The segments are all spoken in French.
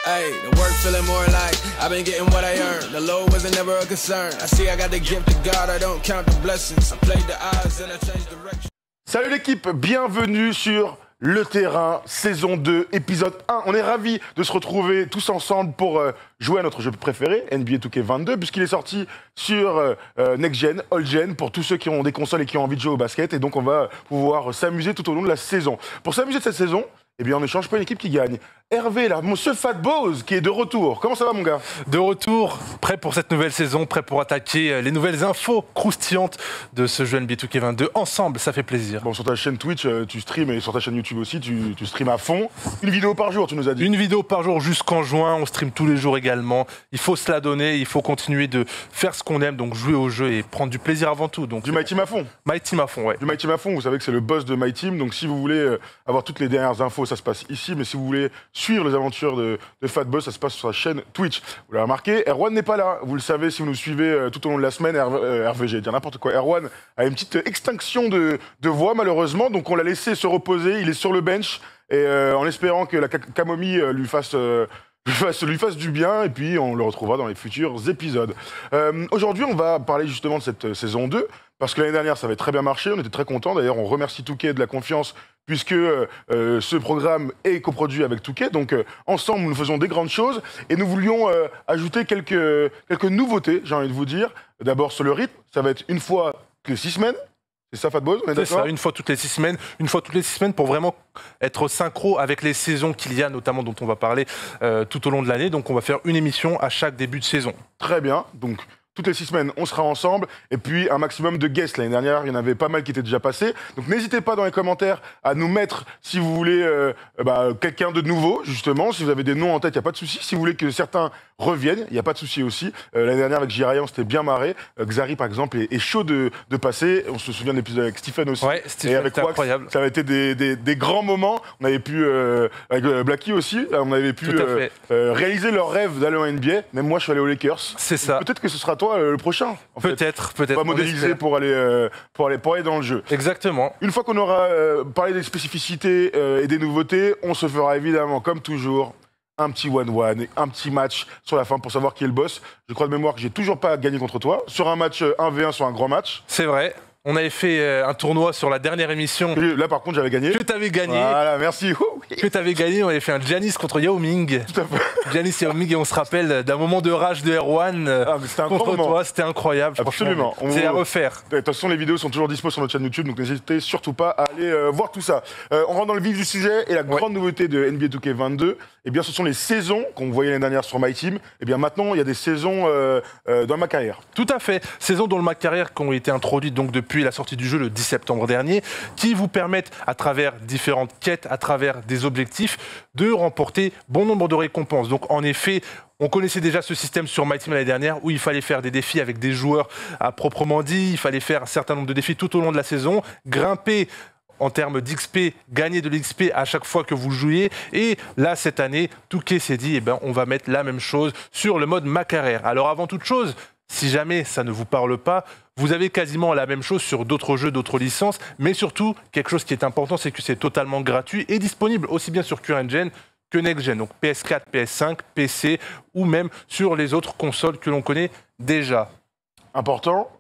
Hey, the work feeling more like I've been getting what I earned. The low wasn't never a concern. I see I got the gift of God, I don't count the blessings. I played the odds and I changed direction. Salut l'équipe, bienvenue sur Le Terrain, saison 2, épisode 1. On est ravis de se retrouver tous ensemble pour jouer à notre jeu préféré, NBA 2K22, puisqu'il est sorti sur Next Gen, All Gen, pour tous ceux qui ont des consoles et qui ont envie de jouer au basket. Et donc on va pouvoir s'amuser tout au long de la saison. Pour s'amuser de cette saison, eh bien on ne change pas une équipe qui gagne. Hervé, là, monsieur Fat Boz, qui est de retour. Comment ça va, mon gars? De retour, prêt pour cette nouvelle saison, prêt pour attaquer les nouvelles infos croustillantes de ce jeu NBA 2K22. Ensemble, ça fait plaisir. Bon, sur ta chaîne Twitch, tu streams, et sur ta chaîne YouTube aussi, tu streams à fond. Une vidéo par jour, tu nous as dit. Une vidéo par jour jusqu'en juin, on stream tous les jours également. Il faut se la donner, il faut continuer de faire ce qu'on aime, donc jouer au jeu et prendre du plaisir avant tout. Donc, du My Team à fond. My Team à fond, ouais. Du My Team à fond, vous savez que c'est le boss de My Team, donc si vous voulez avoir toutes les dernières infos, ça se passe ici, mais si vous voulez suivre les aventures de Fat Boz, ça se passe sur sa chaîne Twitch. Vous l'avez remarqué, Erwan n'est pas là. Vous le savez si vous nous suivez tout au long de la semaine. Hervé, j'ai dit n'importe quoi. Erwan a une petite extinction de voix, malheureusement, donc on l'a laissé se reposer. Il est sur le bench, et en espérant que la camomille lui fasse du bien, et puis on le retrouvera dans les futurs épisodes. Aujourd'hui, on va parler justement de cette saison 2, parce que l'année dernière, ça avait très bien marché, on était très contents. D'ailleurs, on remercie Touquet de la confiance, puisque ce programme est coproduit avec Touquet. Donc, ensemble, nous faisons des grandes choses, et nous voulions ajouter quelques nouveautés, j'ai envie de vous dire. D'abord, sur le rythme, ça va être une fois toutes les 6 semaines. C'est ça, Fat Boz, on est d'accord ? C'est ça, une fois toutes les 6 semaines. Une fois toutes les 6 semaines pour vraiment être synchro avec les saisons qu'il y a, notamment dont on va parler tout au long de l'année. Donc on va faire une émission à chaque début de saison. Très bien, donc toutes les 6 semaines, on sera ensemble. Et puis un maximum de guests. L'année dernière, il y en avait pas mal qui étaient déjà passés. Donc n'hésitez pas dans les commentaires à nous mettre, si vous voulez, quelqu'un de nouveau, justement. Si vous avez des noms en tête, il n'y a pas de souci. Si vous voulez que certains reviennent, il n'y a pas de souci aussi. L'année dernière, avec J. Ryan, c'était bien marré. Xari, par exemple, est chaud de passer. On se souvient de l'épisode avec Stephen aussi. Ouais, Stephen, c'était incroyable. Ça avait été des grands moments. On avait pu, avec Blackie aussi, on avait pu réaliser leur rêve d'aller en NBA. Même moi, je suis allé aux Lakers. C'est ça. Peut-être que ce sera toi le prochain. Peut-être. On va modéliser pour aller dans le jeu. Exactement. Une fois qu'on aura parlé des spécificités et des nouveautés, on se fera évidemment, comme toujours, un petit 1-1, un petit match sur la fin pour savoir qui est le boss. Je crois de mémoire que j'ai toujours pas gagné contre toi. Sur un match 1v1, sur un grand match. C'est vrai. On avait fait un tournoi sur la dernière émission. Là, par contre, j'avais gagné. Que t'avais gagné. Voilà, merci. Que t'avais gagné. On avait fait un Giannis contre Yao Ming. Tout à fait. Giannis et Yao Ming, et on se rappelle d'un moment de rage de Erwan contre toi. C'était incroyable. Absolument. C'est à refaire. De toute façon, les vidéos sont toujours dispo sur notre chaîne YouTube, donc n'hésitez surtout pas à aller voir tout ça. On rentre dans le vif du sujet, et la grande nouveauté de NBA 2K22, eh bien, ce sont les saisons qu'on voyait l'année dernière sur My Team. Eh bien, maintenant, il y a des saisons dans ma carrière. Tout à fait. Saisons dans ma carrière qui ont été introduites donc depuis la sortie du jeu le 10 septembre dernier, qui vous permettent, à travers différentes quêtes, à travers des objectifs, de remporter bon nombre de récompenses. Donc, en effet, on connaissait déjà ce système sur My Team l'année dernière où il fallait faire des défis avec des joueurs à proprement dit, il fallait faire un certain nombre de défis tout au long de la saison, grimper en termes d'XP, gagner de l'XP à chaque fois que vous jouiez. Et là, cette année, Touquet s'est dit, on va mettre la même chose sur le mode ma carrière. Alors avant toute chose, si jamais ça ne vous parle pas, vous avez quasiment la même chose sur d'autres jeux, d'autres licences, mais surtout, quelque chose qui est important, c'est que c'est totalement gratuit et disponible aussi bien sur Current Gen que Next Gen, donc PS4, PS5, PC, ou même sur les autres consoles que l'on connaît déjà. Important,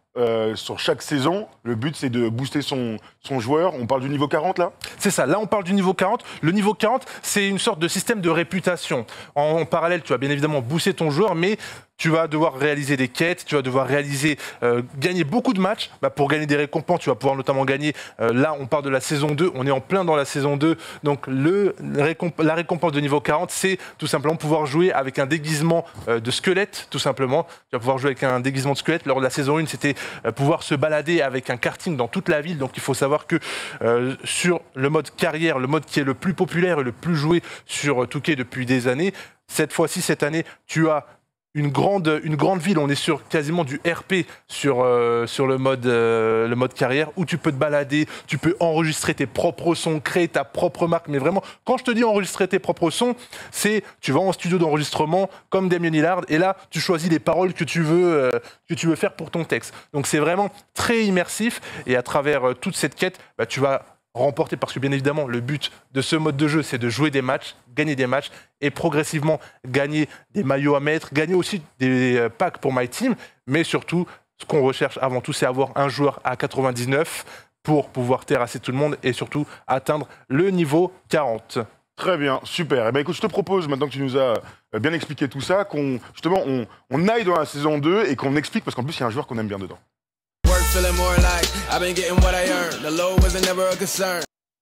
sur chaque saison, le but c'est de booster son joueur. On parle du niveau 40 là ? C'est ça, là on parle du niveau 40. Le niveau 40, c'est une sorte de système de réputation. En parallèle, tu vas bien évidemment booster ton joueur, mais tu vas devoir réaliser des quêtes, tu vas devoir gagner beaucoup de matchs. Pour gagner des récompenses, tu vas pouvoir notamment gagner, là on parle de la saison 2, on est en plein dans la saison 2, donc la récompense de niveau 40, c'est tout simplement pouvoir jouer avec un déguisement de squelette, tout simplement. Tu vas pouvoir jouer avec un déguisement de squelette. Lors de la saison 1, c'était pouvoir se balader avec un karting dans toute la ville, donc il faut savoir que sur le mode carrière, le mode qui est le plus populaire et le plus joué sur Touquet depuis des années, cette année, tu as une grande ville, on est sur quasiment du RP sur le mode carrière, où tu peux te balader, tu peux enregistrer tes propres sons, créer ta propre marque. Mais vraiment, quand je te dis enregistrer tes propres sons, c'est tu vas en studio d'enregistrement comme Damien Lillard, et là tu choisis les paroles que tu veux faire pour ton texte. Donc c'est vraiment très immersif, et à travers toute cette quête, tu vas remporter, parce que bien évidemment, le but de ce mode de jeu, c'est de jouer des matchs, gagner des matchs, et progressivement gagner des maillots à mettre, gagner aussi des packs pour My Team, mais surtout, ce qu'on recherche avant tout, c'est avoir un joueur à 99 pour pouvoir terrasser tout le monde et surtout atteindre le niveau 40. Très bien, super. Eh ben, écoute, je te propose, maintenant que tu nous as bien expliqué tout ça, qu'on justement on aille dans la saison 2 et qu'on explique, parce qu'en plus, il y a un joueur qu'on aime bien dedans.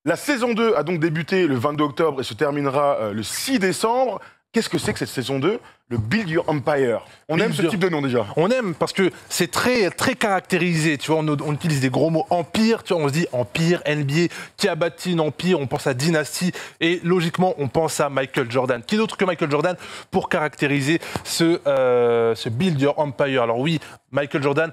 La saison 2 a donc débuté le 22 octobre et se terminera le 6 décembre. Qu'est-ce que c'est que cette saison 2 ? Le Build Your Empire. On aime ce type de nom déjà. On aime parce que c'est très, très caractérisé. Tu vois, on utilise des gros mots empire. Tu vois, on se dit empire, NBA, qui a bâti une empire. On pense à dynastie. Et logiquement, on pense à Michael Jordan. Qui d'autre que Michael Jordan pour caractériser ce Build Your Empire ? Alors oui, Michael Jordan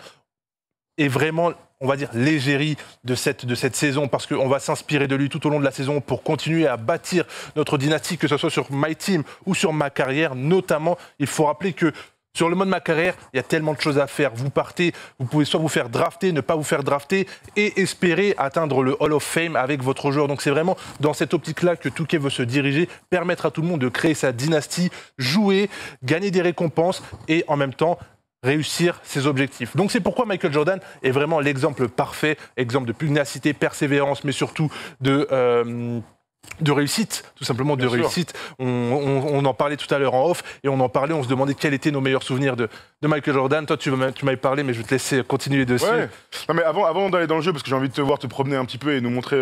est vraiment, on va dire, l'égérie de cette saison, parce qu'on va s'inspirer de lui tout au long de la saison pour continuer à bâtir notre dynastie, que ce soit sur My Team ou sur Ma Carrière. Notamment, il faut rappeler que sur le mode Ma Carrière, il y a tellement de choses à faire. Vous partez, vous pouvez soit vous faire drafter, ne pas vous faire drafter et espérer atteindre le Hall of Fame avec votre joueur. Donc c'est vraiment dans cette optique-là que 2K veut se diriger, permettre à tout le monde de créer sa dynastie, jouer, gagner des récompenses et en même temps réussir ses objectifs. Donc c'est pourquoi Michael Jordan est vraiment l'exemple parfait, exemple de pugnacité, persévérance, mais surtout de réussite, tout simplement de réussite. On en parlait tout à l'heure en off, et on en parlait, on se demandait quels étaient nos meilleurs souvenirs de Michael Jordan. Toi, tu m'avais parlé, mais je vais te laisser continuer dessus. Ouais. Non, mais avant d'aller dans le jeu, parce que j'ai envie de te voir te promener un petit peu et nous montrer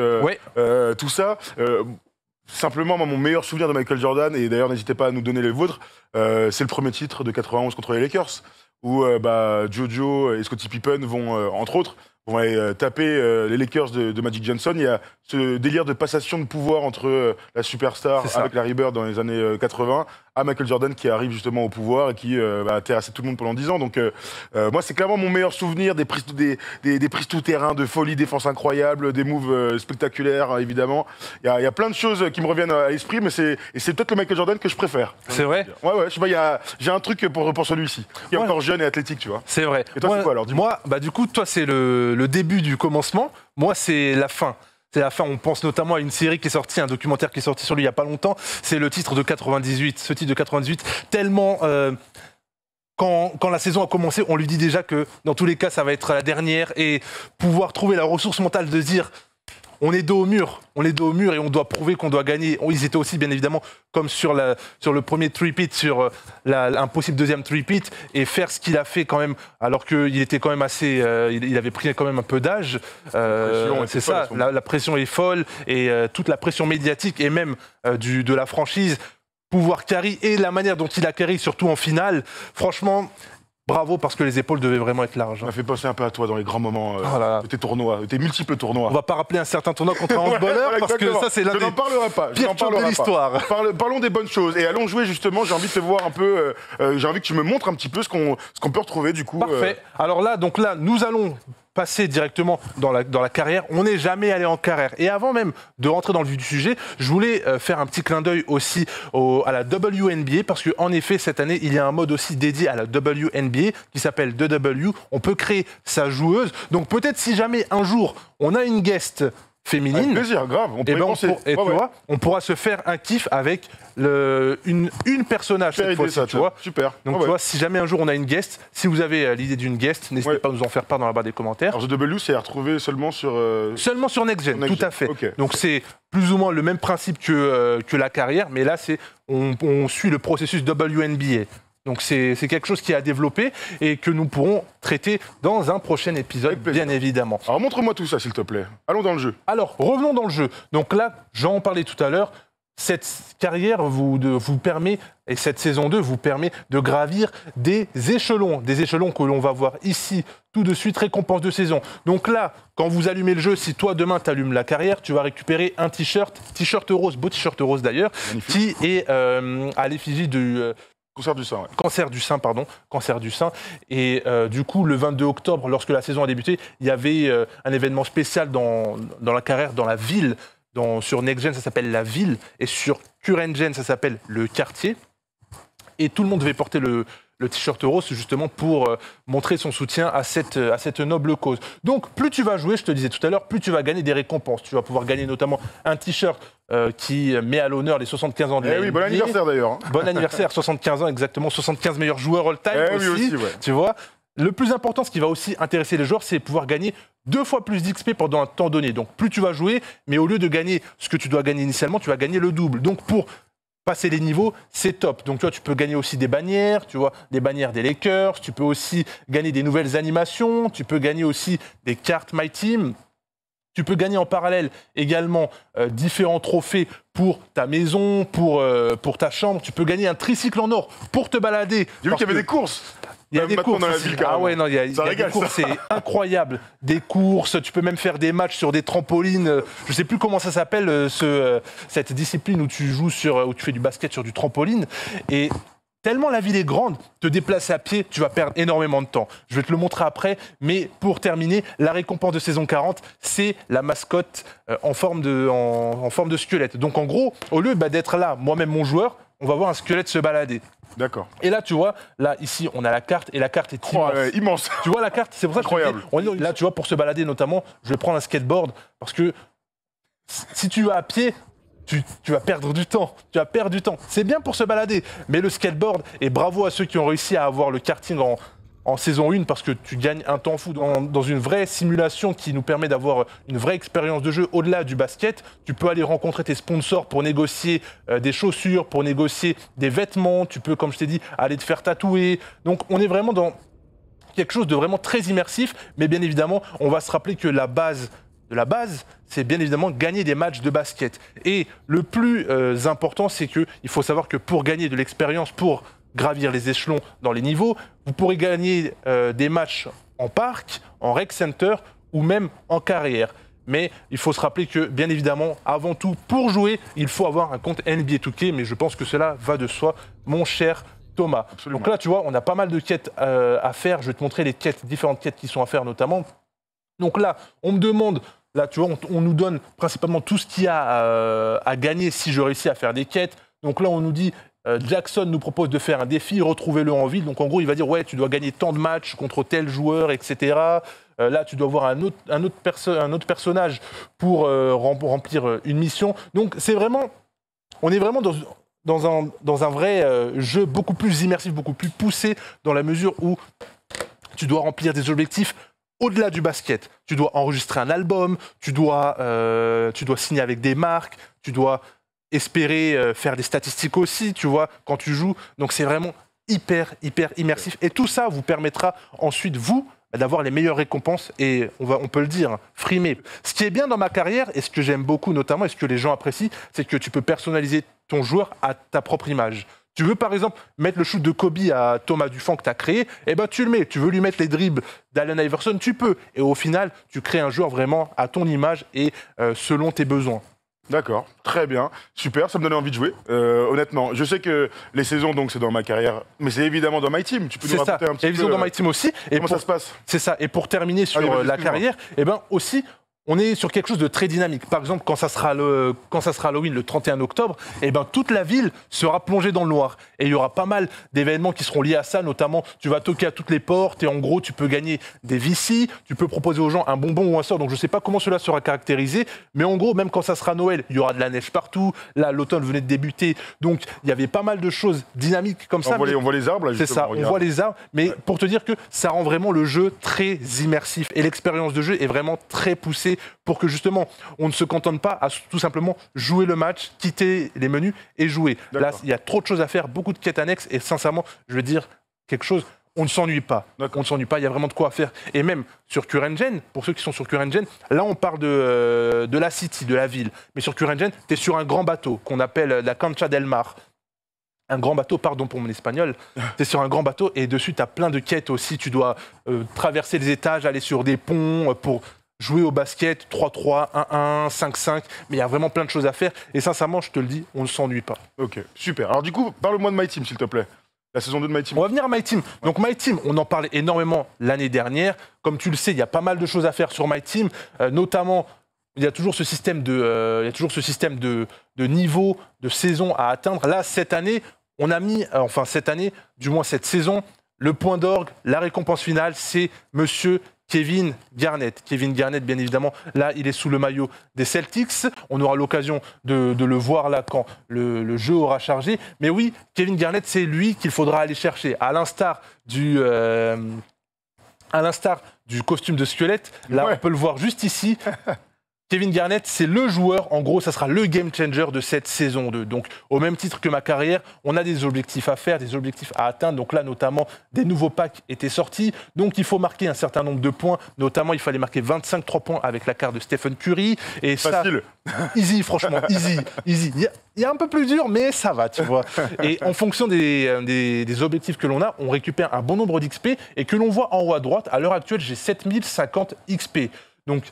tout ça, simplement, moi, mon meilleur souvenir de Michael Jordan, et d'ailleurs n'hésitez pas à nous donner les vôtres, c'est le premier titre de 91 contre les Lakers, où Jojo et Scottie Pippen vont, entre autres, vont aller taper les Lakers de Magic Johnson. Il y a ce délire de passation de pouvoir entre la superstar avec Larry Bird dans les années 80 à Michael Jordan qui arrive justement au pouvoir et qui va terrasser tout le monde pendant 10 ans. Donc moi, c'est clairement mon meilleur souvenir des prises tout terrain, de folie, défense incroyable, des moves spectaculaires, évidemment. Il y a plein de choses qui me reviennent à l'esprit, mais c'est peut-être le Michael Jordan que je préfère. C'est vrai ? Ouais, je sais pas, j'ai un truc pour celui-ci, qui est encore jeune et athlétique, tu vois. C'est vrai. Et toi, c'est quoi alors ? Moi, du coup, toi, c'est le début du commencement. Moi, c'est la fin. C'est la fin. On pense notamment à une série qui est sortie, un documentaire qui est sorti sur lui il n'y a pas longtemps. C'est le titre de 98. Ce titre de 98, tellement... Quand la saison a commencé, on lui dit déjà que dans tous les cas, ça va être la dernière. Et pouvoir trouver la ressource mentale de dire... On est dos au mur et on doit prouver qu'on doit gagner. Ils étaient aussi, bien évidemment, comme sur le premier three-peat, sur l'impossible deuxième three-peat, et faire ce qu'il a fait quand même, alors qu'il était quand même assez... il avait pris quand même un peu d'âge. C'est ça, la pression est folle, et toute la pression médiatique, et même de la franchise, pouvoir carry, et la manière dont il a carry, surtout en finale, franchement... Bravo, parce que les épaules devaient vraiment être larges. Ça m'a fait penser un peu à toi dans les grands moments de tes tournois, de tes multiples tournois. On va pas rappeler un certain tournoi contre un handballeur, parce que ça, c'est l'un des pires tours de l'histoire. Parlons des bonnes choses. Et allons jouer, justement, j'ai envie de te voir un peu, j'ai envie que tu me montres un petit peu ce qu'on peut retrouver, du coup. Parfait. Alors là, nous allons passer directement dans la carrière. On n'est jamais allé en carrière. Et avant même de rentrer dans le vif du sujet, je voulais faire un petit clin d'œil aussi à la WNBA, parce qu'en effet, cette année, il y a un mode aussi dédié à la WNBA qui s'appelle DW. On peut créer sa joueuse. Donc peut-être si jamais un jour, on a une guest féminine. Avec plaisir, grave. On pourrait penser. On pourra se faire un kiff avec une personnage cette fois-ci, tu vois. Super. Donc tu vois, si jamais un jour on a une guest, si vous avez l'idée d'une guest, n'hésitez pas à nous en faire part dans la barre des commentaires. Alors The W, c'est à retrouver seulement sur... Seulement sur Next Gen, tout à fait. Okay. Donc c'est plus ou moins le même principe que la carrière, mais là on suit le processus WNBA. Donc c'est quelque chose qui est à développer et que nous pourrons traiter dans un prochain épisode, bien évidemment. Alors montre-moi tout ça, s'il te plaît. Allons dans le jeu. Alors, revenons dans le jeu. Donc là, j'en parlais tout à l'heure, cette carrière vous permet, et cette saison 2 vous permet de gravir des échelons que l'on va voir ici tout de suite, récompense de saison. Donc là, quand vous allumez le jeu, si toi demain tu allumes la carrière, tu vas récupérer un t-shirt rose, beau t-shirt rose d'ailleurs, qui est à l'effigie du... Cancer du sein, ouais. Cancer du sein. Et du coup, le 22 octobre, lorsque la saison a débuté, il y avait un événement spécial dans la carrière, dans la ville. Sur Next Gen, ça s'appelle la ville. Et sur Current Gen, ça s'appelle le quartier. Et tout le monde devait porter le le t-shirt rose justement pour montrer son soutien à cette noble cause. Donc plus tu vas jouer, je te disais tout à l'heure, plus tu vas gagner des récompenses. Tu vas pouvoir gagner notamment un t-shirt qui met à l'honneur les 75 ans de la NBA. Oui, bon anniversaire d'ailleurs. Bon anniversaire, 75 ans exactement, 75 meilleurs joueurs all-time aussi, ouais. tu vois. Le plus important, ce qui va aussi intéresser les joueurs, c'est pouvoir gagner 2 fois plus d'XP pendant un temps donné. Donc plus tu vas jouer, mais au lieu de gagner ce que tu dois gagner initialement, tu vas gagner le double. Donc pour passer les niveaux, c'est top. Donc, tu vois, tu peux gagner aussi des bannières, tu vois, des bannières des Lakers, tu peux aussi gagner des nouvelles animations, tu peux gagner aussi des cartes My Team. Tu peux gagner en parallèle également différents trophées pour ta maison, pour ta chambre. Tu peux gagner un tricycle en or pour te balader. J'ai vu qu'il y avait des courses. Il y a des courses dans la aussi. ville, carrément. Ah ouais, non, il y a des courses, c'est incroyable. Des courses, tu peux même faire des matchs sur des trampolines. Je sais plus comment ça s'appelle, cette discipline où tu joues où tu fais du basket sur du trampoline. Et tellement la ville est grande, te déplacer à pied, tu vas perdre énormément de temps. Je vais te le montrer après, mais pour terminer, la récompense de saison 40, c'est la mascotte en forme de squelette. Donc en gros, au lieu d'être là, moi-même mon joueur, on va voir un squelette se balader. D'accord. Et là, tu vois, là, ici, on a la carte, et la carte est immense. Tu vois la carte, c'est pour ça que incroyable. Là, tu vois, pour se balader notamment, je vais prendre un skateboard, parce que si tu vas à pied, tu vas perdre du temps. Tu vas perdre du temps. C'est bien pour se balader, mais le skateboard, et bravo à ceux qui ont réussi à avoir le karting en saison 1, parce que tu gagnes un temps fou dans une vraie simulation qui nous permet d'avoir une vraie expérience de jeu au-delà du basket. Tu peux aller rencontrer tes sponsors pour négocier des chaussures, pour négocier des vêtements. Tu peux, comme je t'ai dit, aller te faire tatouer. Donc on est vraiment dans quelque chose de vraiment très immersif, mais bien évidemment, on va se rappeler que la base de la base, c'est bien évidemment gagner des matchs de basket. Et le plus important, c'est qu'il faut savoir que pour gagner de l'expérience, pour gravir les échelons dans les niveaux, vous pourrez gagner des matchs en parc, en rec center ou même en carrière. Mais il faut se rappeler que, bien évidemment, avant tout, pour jouer, il faut avoir un compte NBA 2K, mais je pense que cela va de soi, mon cher Thomas. Absolument. Donc là, tu vois, on a pas mal de quêtes à faire. Je vais te montrer les différentes quêtes qui sont à faire notamment. Donc là, on me demande... Là, tu vois, on nous donne principalement tout ce qu'il y a à gagner si je réussis à faire des quêtes. Donc là, on nous dit... Jackson nous propose de faire un défi, retrouvez-le en ville. Donc en gros, il va dire ouais, tu dois gagner tant de matchs contre tel joueur, etc. Là, tu dois avoir un autre personnage pour remplir une mission. Donc c'est vraiment, on est vraiment dans un vrai jeu beaucoup plus immersif, beaucoup plus poussé, dans la mesure où tu dois remplir des objectifs au-delà du basket. Tu dois enregistrer un album, tu dois signer avec des marques, tu dois espérer faire des statistiques aussi, tu vois, quand tu joues. Donc c'est vraiment hyper immersif. Et tout ça vous permettra ensuite, vous, d'avoir les meilleures récompenses et, on peut le dire, frimer. Ce qui est bien dans ma carrière, et ce que j'aime beaucoup notamment, et ce que les gens apprécient, c'est que tu peux personnaliser ton joueur à ta propre image. Tu veux par exemple mettre le shoot de Kobe à Thomas Dufant que tu as créé, eh ben tu le mets. Tu veux lui mettre les dribbles d'Allen Iverson, tu peux. Et au final, tu crées un joueur vraiment à ton image et selon tes besoins. D'accord, très bien, super, ça me donnait envie de jouer. Honnêtement, je sais que les saisons, donc c'est dans ma carrière, mais c'est évidemment dans My Team. Tu peux nous raconter un petit peu évidemment dans My Team aussi. Et comment ça se passe? C'est ça. Et pour terminer sur la carrière, eh ben aussi, on est sur quelque chose de très dynamique. Par exemple, quand ça sera Halloween le 31 octobre, eh ben, toute la ville sera plongée dans le noir. Et il y aura pas mal d'événements qui seront liés à ça, notamment tu vas toquer à toutes les portes et en gros tu peux gagner des VC, tu peux proposer aux gens un bonbon ou un sort. Donc je sais pas comment cela sera caractérisé, mais en gros, même quand ça sera Noël, il y aura de la neige partout. Là, l'automne venait de débuter, donc il y avait pas mal de choses dynamiques comme ça. On voit les arbres là, c'est ça, on voit les arbres, mais pour te dire que ça rend vraiment le jeu très immersif et l'expérience de jeu est vraiment très poussée pour que justement on ne se cantonne pas à tout simplement jouer le match, quitter les menus et jouer. Là, il y a trop de choses à faire, beaucoup de quêtes annexes et sincèrement, je veux dire quelque chose, on ne s'ennuie pas. On ne s'ennuie pas, il y a vraiment de quoi faire. Et même sur CureEngine, pour ceux qui sont sur CureEngine, là on parle de la city, de la ville. Mais sur CureEngine, tu es sur un grand bateau qu'on appelle la Cancha del Mar. Un grand bateau, pardon pour mon espagnol, tu es sur un grand bateau et dessus tu as plein de quêtes aussi. Tu dois traverser les étages, aller sur des ponts pour jouer au basket, 3-3, 1-1, 5-5, mais il y a vraiment plein de choses à faire. Et sincèrement, je te le dis, on ne s'ennuie pas. Ok, super. Alors du coup, parle-moi de My Team, s'il te plaît. La saison 2 de My Team. On va venir à My Team. Donc My Team, on en parlait énormément l'année dernière. Comme tu le sais, il y a pas mal de choses à faire sur My Team, notamment... Il y a toujours ce système de niveau, de saison à atteindre. Là, cette année, on a mis, enfin cette année, du moins cette saison, le point d'orgue, la récompense finale, c'est monsieur Kevin Garnett. Kevin Garnett, bien évidemment, là, il est sous le maillot des Celtics. On aura l'occasion de le voir là quand le jeu aura chargé. Mais oui, Kevin Garnett, c'est lui qu'il faudra aller chercher. À l'instar du costume de squelette, là, on peut le voir juste ici. Kevin Garnett, c'est le joueur, en gros, ça sera le game changer de cette saison 2. Donc, au même titre que ma carrière, on a des objectifs à faire, des objectifs à atteindre. Donc là, notamment, des nouveaux packs étaient sortis. Donc, il faut marquer un certain nombre de points. Notamment, il fallait marquer 25 3 points avec la carte de Stephen Curry. Et facile. Ça, easy, franchement, easy. Il y a un peu plus dur, mais ça va, tu vois. Et en fonction des objectifs que l'on a, on récupère un bon nombre d'XP et que l'on voit en haut à droite. À l'heure actuelle, j'ai 7050 XP. Donc,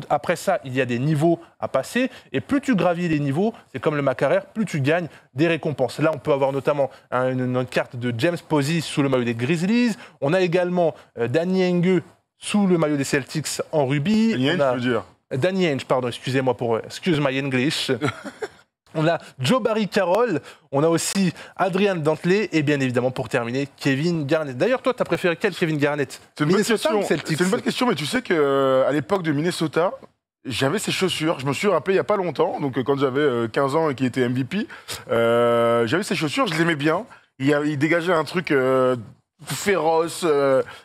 après ça, il y a des niveaux à passer. Et plus tu gravis les niveaux, c'est comme le Macarer, plus tu gagnes des récompenses. Là, on peut avoir notamment une carte de James Posey sous le maillot des Grizzlies. On a également Danny Ainge sous le maillot des Celtics en rubis. Danny Ainge, je veux dire. Danny Ainge, pardon, excusez-moi pour... excuse my English. On a Joe Barry Carroll, on a aussi Adrian Dantley et bien évidemment pour terminer Kevin Garnett. D'ailleurs toi tu as préféré quel Kevin Garnett? C'est une bonne question. C'est une bonne question, mais tu sais qu'à l'époque de Minnesota, j'avais ces chaussures. Je me suis rappelé il n'y a pas longtemps, donc quand j'avais 15 ans et qu'il était MVP, j'avais ces chaussures, je les aimais bien. Il dégageait un truc féroce,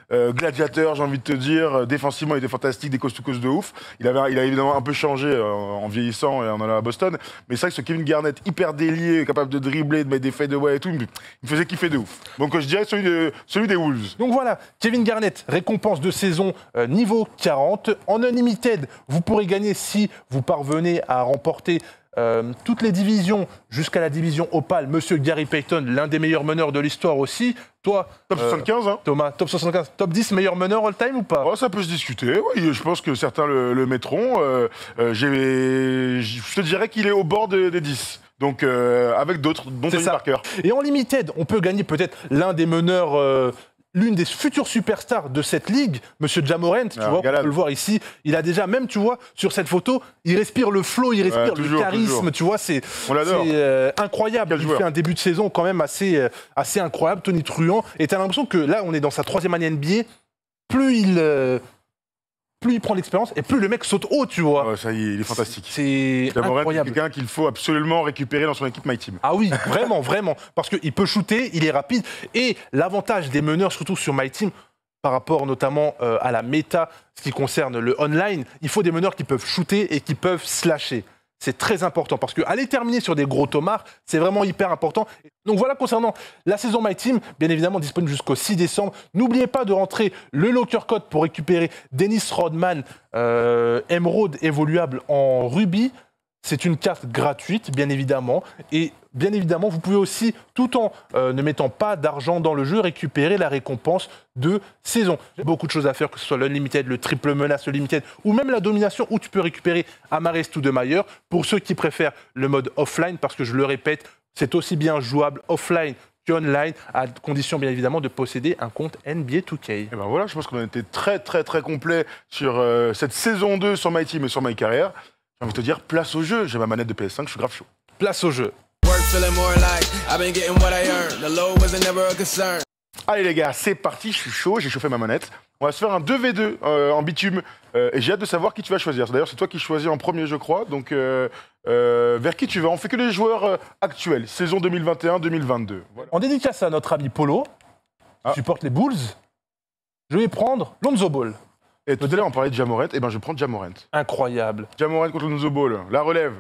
gladiateur, j'ai envie de te dire. Défensivement, il était fantastique, des coast-to-coast de ouf. Il a évidemment un peu changé en vieillissant et en allant à Boston. Mais c'est vrai que ce Kevin Garnett, hyper délié, capable de dribbler, de mettre des fadeaway et tout, il me faisait kiffer de ouf. Donc je dirais celui des Wolves. Donc voilà, Kevin Garnett, récompense de saison niveau 40. En Unlimited, vous pourrez gagner si vous parvenez à remporter toutes les divisions jusqu'à la division Opale. Monsieur Gary Payton, l'un des meilleurs meneurs de l'histoire aussi. Toi, top 75, hein. Thomas, top 75, top 10 meilleur meneur all-time ou pas? Oh, ça peut se discuter, oui, je pense que certains le mettront. Je te dirais qu'il est au bord des 10. Donc avec d'autres, dont Tony Parker. Et en Limited, on peut gagner peut-être l'un des meneurs... l'une des futures superstars de cette ligue, Monsieur Ja Morant, tu vois, on peut le voir ici, il a déjà, même, tu vois, sur cette photo, il respire le flow, il respire le charisme, tu vois, c'est incroyable. Il fait un début de saison quand même assez incroyable, tonitruant, et tu as l'impression que là, on est dans sa 3e année NBA, plus il prend l'expérience et plus le mec saute haut, tu vois. Ça y est, il est fantastique. C'est incroyable. C'est quelqu'un qu'il faut absolument récupérer dans son équipe My Team. Ah oui, vraiment, vraiment. Parce qu'il peut shooter, il est rapide. Et l'avantage des meneurs, surtout sur My Team, par rapport notamment à la méta, ce qui concerne le online, il faut des meneurs qui peuvent shooter et qui peuvent slasher. C'est très important parce qu'aller terminer sur des gros tomards, c'est vraiment hyper important. Donc voilà concernant la saison My Team, bien évidemment disponible jusqu'au 6 décembre. N'oubliez pas de rentrer le locker code pour récupérer Dennis Rodman, émeraude évoluable en rubis. C'est une carte gratuite, bien évidemment. Et bien évidemment, vous pouvez aussi, tout en ne mettant pas d'argent dans le jeu, récupérer la récompense de saison. Il y a beaucoup de choses à faire, que ce soit l'Unlimited, le triple menace, le Limited, ou même la domination, où tu peux récupérer Amar'e Stoudemire. Pour ceux qui préfèrent le mode offline, parce que je le répète, c'est aussi bien jouable offline qu'online, à condition bien évidemment de posséder un compte NBA 2K. Et ben voilà, je pense qu'on a été très très très complet sur cette saison 2 sur My Team et sur My Career. J'ai envie de te dire, place au jeu. J'ai ma manette de PS5, je suis grave chaud. Place au jeu. Allez les gars, c'est parti, je suis chaud, j'ai chauffé ma manette. On va se faire un 2v2 en bitume. Et j'ai hâte de savoir qui tu vas choisir. D'ailleurs, c'est toi qui choisis en premier, je crois. Donc, vers qui tu vas? On fait que les joueurs actuels, saison 2021-2022. Voilà. En dédicace à notre ami Polo, qui supporte les Bulls, je vais prendre Lonzo Ball. Et tout à l'heure, on parlait de Ja Morant, et ben je vais prendre Ja Morant. Incroyable. Ja Morant contre Lonzo Ball, la relève.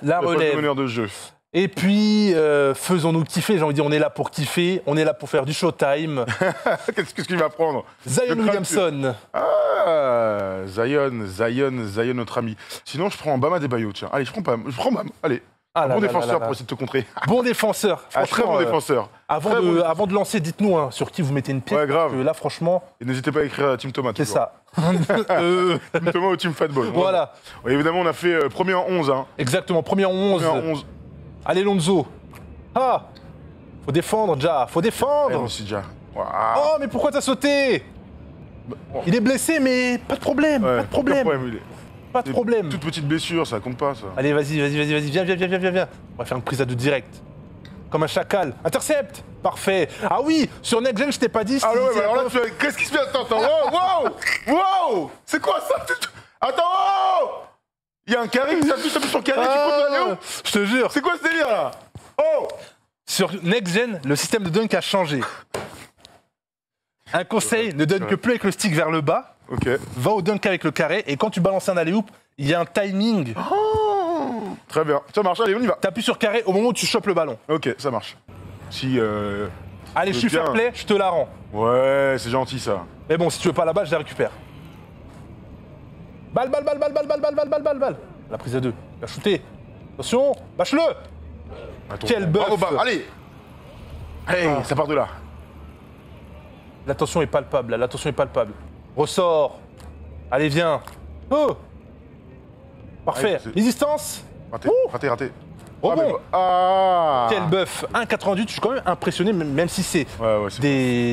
La relève. Le meneur de jeu. Et puis, faisons-nous kiffer. J'ai envie de dire, on est là pour kiffer, on est là pour faire du showtime. Qu'est-ce qu'il va prendre? Zion Williamson. Ah, Zion, notre ami. Sinon, je prends Bam Adebayo, tiens. Allez, je prends Bam, allez. Bon défenseur pour essayer de te contrer. Bon défenseur. Très bon défenseur. Avant de lancer, dites-nous sur qui vous mettez une pièce. Ouais, grave. Là, franchement... Et n'hésitez pas à écrire à Team Thomas. C'est ça. Team Thomas ou Team Fatball. Voilà. Ouais, évidemment, on a fait premier en 11. Hein. Exactement, premier en 11. Allez, Lonzo. Ah, faut défendre, Ja. Faut défendre. Aussi, Ja. Wow. Oh, mais pourquoi t'as sauté? Il est blessé, mais pas de problème. Ouais, pas de problème. Pas de problème. Toute petite blessure, ça compte pas, ça. Allez, vas-y, viens. On va faire une prise à deux direct. comme un chacal. Intercept. Parfait. Ah oui, sur Next Gen, je t'ai pas dit. Ah ouais, c'est mais alors là, la- qu'est-ce qui se passe? Attends, wow! C'est quoi ça? Attends, wow! Il y a un carré qui s'appuie sur carré, tu comptes aller où? Je te jure. C'est quoi ce délire là? Oh! Sur Next Gen, le système de dunk a changé. Un conseil, ne donne que plus avec le stick vers le bas. Ok. Va au dunk avec le carré. Et quand tu balances un alley-oop, il y a un timing. Très bien. Ça marche, allez, on y va. T'appuies sur carré au moment où tu chopes le ballon. Ok, ça marche. Si. Allez, je suis bien. fair play, je te la rends. Ouais, c'est gentil ça. Mais bon, si tu veux pas la balle, je la récupère. Balle. La prise à deux. Il va shooter. Attention, bâche-le. Attends, Quel buff. bravo, bah, allez! Hey, ça part de là. L'attention est palpable, là, l'attention est palpable. Ressort. Allez, viens. Oh. Parfait. Allez, c'est- Résistance. Raté, Ouh. raté. Rebond. Ah! Quel buff. 1,88, je suis quand même impressionné, même si c'est Ouais, c'est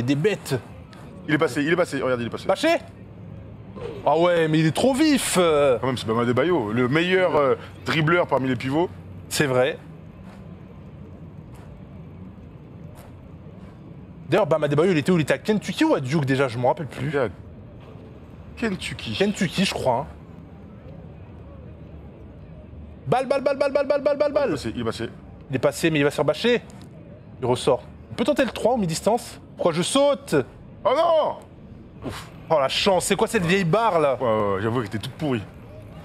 des bêtes. Il est passé, regarde, il est passé. Bâché. Ah ouais, mais il est trop vif. Quand même, c'est Bam Adebayo, le meilleur dribbleur parmi les pivots. C'est vrai. D'ailleurs, Bam Adebayo, il était où? Il était à Kentucky ou à Duke déjà? Je me rappelle plus. Regarde. Kentucky. Kentucky, je crois. Hein. Balle. Il est passé. Il est passé, mais il va se faire bâcher. Il ressort. On peut tenter le 3 au mi-distance. Pourquoi je saute? Oh non! Oh la chance, c'est quoi cette vieille barre là? Ouais, j'avoue que t'es toute pourrie.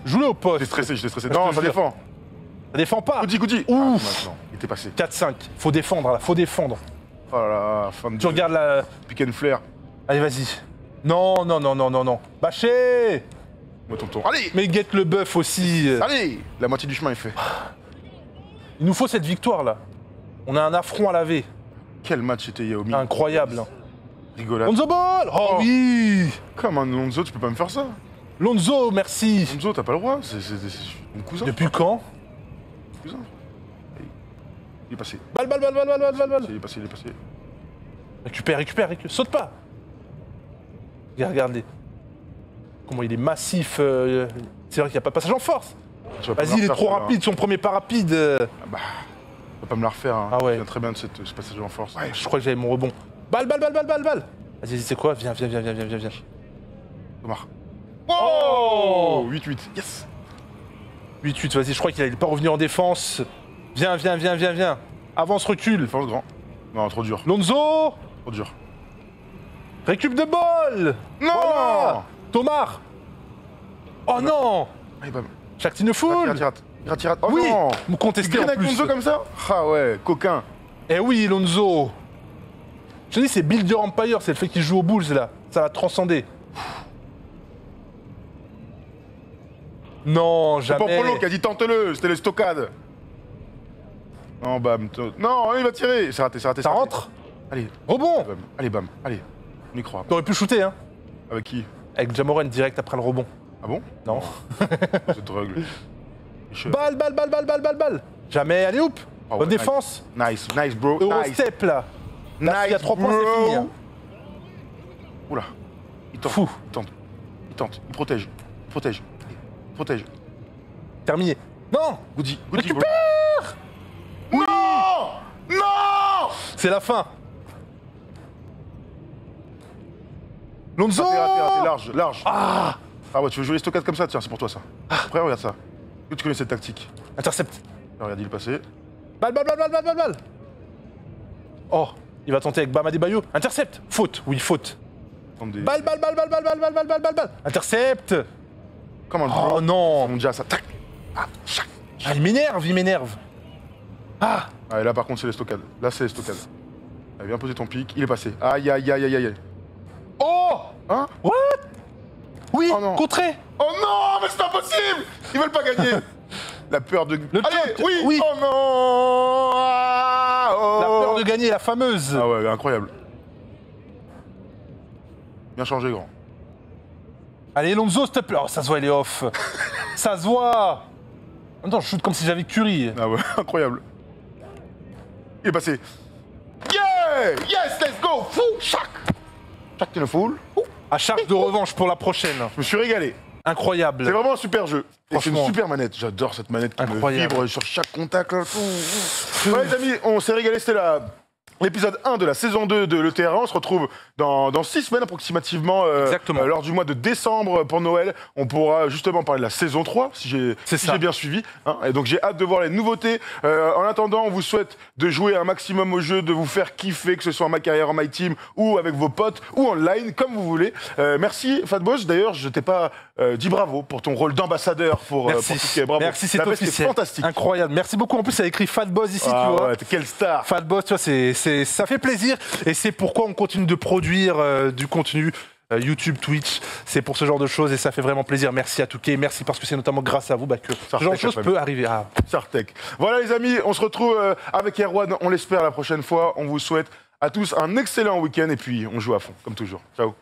Joue-le au poste. J'étais stressé. Je Non, te ça jure. défend. Ça défend pas. Goody. Ouf. Maintenant, il était passé. 4-5. Faut défendre là, faut défendre. Oh là là, fin de Tu regardes la. pick and flare. Allez, vas-y. Non. Bâché. Moi, tonton. Allez! Mais get le buff aussi. Allez! La moitié du chemin est fait. Il nous faut cette victoire là. On a un affront à laver. Quel match c'était Yaomi. Incroyable. Rigolade. Lonzo Ball. Oh oui. Comme un Lonzo, tu peux pas me faire ça. Lonzo, merci. Lonzo, t'as pas le droit. C'est mon cousin. Depuis quand? Cousin. Il est passé. Balle. Il est passé. Récupère. Saute pas. Regardez. Comment il est massif. C'est vrai qu'il n'y a pas de passage en force. Tu vas pas me Vas-y, la il est refaire, trop celle-là, rapide. Son premier pas rapide. Tu vas pas me la refaire. Hein. Ah ouais. Je viens très bien de ce passage en force. Ouais, je crois que j'avais mon rebond. Balle. Vas-y, c'est quoi? Viens. Thomas. Oh 8-8. Yes! 8-8, vas-y, je crois qu'il allait pas revenir en défense. Viens. Avance, recule. Défense grand. Non, trop dur. Lonzo. Trop dur. Récup de ball. Non! Voilà. Tomar. Oh non. Allez, bam. Shaqtin' Fool. Gratirate. Oh Oui. non! Me Tu contester en grines avec plus. Lonzo comme ça? Ah ouais, coquin. Eh oui, Lonzo. Je te dis, c'est Builder Empire, c'est le fait qu'il joue aux Bulls là. Ça va transcender. Non, C'est jamais. Popolo qui a dit tente-le, c'était les stockades. Non, bam. Non, il va tirer. C'est raté. Ça rentre. Allez, Rebond. bam. Allez, on y croit. T'aurais pu shooter, hein. Avec qui? Avec Jamoran direct après le rebond. Ah bon? Non. Cette drogue. Balle. Jamais, allez, hop. Oh, Bonne ouais, défense. Nice, bro. Nice. Eurostep là. Là, il y a 3 points, bro. c'est fini. Hein. Oula. Il tente. Fou. Il protège. Terminé. Non. Goody. Récupère. Non! C'est la fin. Lonzo. Raté, large. Ah ouais, tu veux jouer les stockades comme ça? Tiens, c'est pour toi ça. Après, regarde ça. Est-ce que tu connais cette tactique? Intercept. Là, regarde, il est passé. Balle. Oh, il va tenter avec Bam Adebayo. Intercept. Faute. Oui, faute. Tente des- Balle. Intercept. Comme un Oh bro. non. On dit ça. Tac. Ah, chac. Ah, il m'énerve. Ah. Ah, et là, par contre, c'est les stockades. Là, c'est les stockades. Allez, viens poser ton pic. Il est passé. Aïe. Oh. Hein? What? Oui, Oh non. contré. Oh non, mais c'est impossible! Ils veulent pas gagner! La peur de... Allez, taunt, oui! oui. Oh non! Ah, oh. La peur de gagner, la fameuse. Ah ouais, incroyable. Bien changé, grand. Allez, Lonzo, s'il te plaît. Oh, ça se voit, il est off. Ça se voit. En même temps, je shoot comme si j'avais Curry. Ah ouais, incroyable. Il est passé. Yeah! Yes, let's go! Fou! Chac! Chac, t'es le fool. À charge de revanche pour la prochaine. Je me suis régalé. Incroyable. C'est vraiment un super jeu. Et c'est une Franchement. super manette. J'adore cette manette qui me Incroyable. vibre sur chaque contact. Là. Ouais, les amis, on s'est régalé. C'était l'épisode 1 de la saison 2 de l'ETR1. On se retrouve dans 6 semaines approximativement, Exactement. lors du mois de décembre pour Noël. On pourra justement parler de la saison 3, si j'ai bien suivi. Hein. Et donc j'ai hâte de voir les nouveautés. En attendant, on vous souhaite de jouer un maximum au jeu, de vous faire kiffer, que ce soit en ma carrière, en my team, ou avec vos potes, ou online, comme vous voulez. Merci Fatboss. D'ailleurs, je t'ai pas dit bravo pour ton rôle d'ambassadeur pour Merci. Ticket. Bravo. Merci, c'est La veste est officiel. fantastique. Incroyable. Merci beaucoup. En plus, ça a écrit Fatboss ici, tu vois. Ouais, quelle star. Fatboss, tu vois, ça fait plaisir et c'est pourquoi on continue de produire du contenu YouTube, Twitch, c'est pour ce genre de choses et ça fait vraiment plaisir. Merci à Touquet, merci parce que c'est notamment grâce à vous que ce genre de choses peut arriver. Sartec. Voilà les amis, on se retrouve avec Erwan, on l'espère la prochaine fois. On vous souhaite à tous un excellent week-end et puis on joue à fond, comme toujours. Ciao.